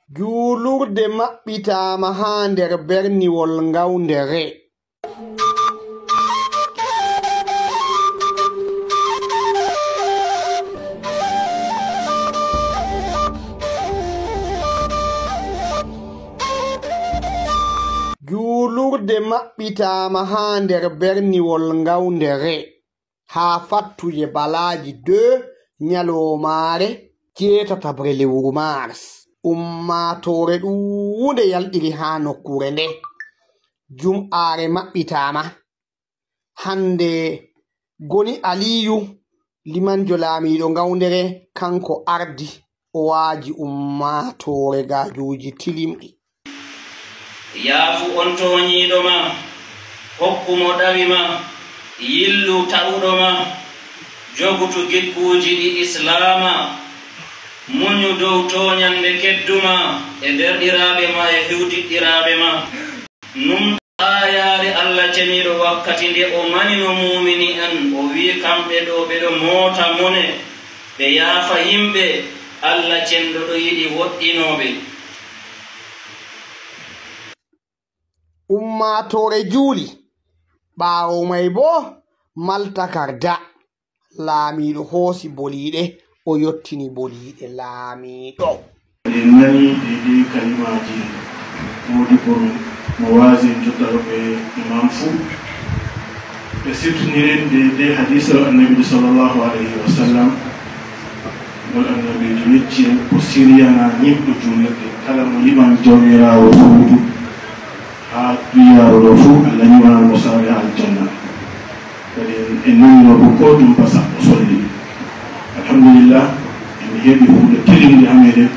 Julurde maɓɓitaama haa nder berniwol ngawndere. Julurde maɓɓitaama haa nder berniwol ngawndere haa fattuje Balaaji 2 nyaloomaare 7 lewru Mars. Ummaatoore ɗuuɗe yalɗiri haa nokkuure nde. Jum'aare maɓɓitaama. Hande goni Aliyu limanjo laamiiɗo ngawndere kanko ardi o waaji ummaatoore gaajuuji tilimɗi. Yaafu on toñiiɗo ma, hokkumo ɗawi ma, yillu ta'uɗo ma, jogutu gikkuuji ɗi islama, muñu dow toñande kedduma e derɗiraaɓe ma e hewtiɗɗiraaɓe ma. Numɗo ayaare Allah ceniiɗo wakkati nde o manino mumini en o wi kamɓe ɗo ɓeɗo moota mone ɓe yaafa yimɓe. Allah cenɗo ɗo yiɗi woɗɗinoɓe. Ummaatoore juuli. Ɓaawo may bo maltakarda. Laamiiɗo hoosi boliiɗe o yottini boliiɗe laamiiɗo. En nani deydey kalimaaji Modibbo mo waasin jottaɗoɓe imam fuu ɓe siftiniren deydey hadisa annabijo sallllahu alayhi wa sallam ngol annabijo yecci en ko siriyana ñimɗo juulirde kala mo liman jawmiraawo suudu haa duniyaru ɗo fuu Allah ñimanamo saare ha aljanna. Kadi en nanino ɗum ko ɗum pa sappo solli. Alhamdulillah en heɓi hunde tilimde ha meɗen.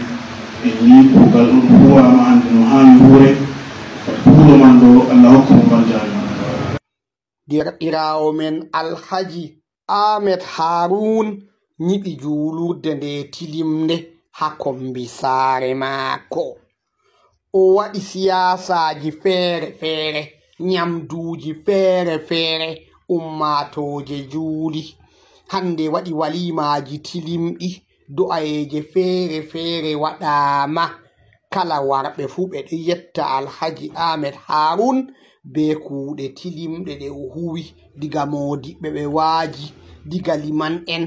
En yi kuugal ɗum huwama hande no hani huure. Huuɗo man ɗo Allah hokkumo barjaari. Derɗiraawo men Alhaji Ahmed Harun nyiɓi juulurde nde tilimde ha kombi saare maako. O waɗi siyaasaji feere-feere, nyamduuji feere-feere, ummaatooje juuli. Hande waɗi walimaaji tilimɗi, do'ayeje feere-feere waɗaama. Kala warɓe fuu ɓe ɗo yetta Alhaji Ahmed Harun be kuuɗe tilimɗe ɗe o huwi, diga moodiɓɓe ɓe waaji, diga liman en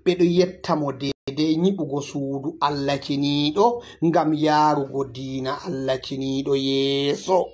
ɓe ɗo yetta mo deydey nyiɓugo suudu Allah ceniiɗo ngam yaarugo diina Allah ceniiɗo yeeso.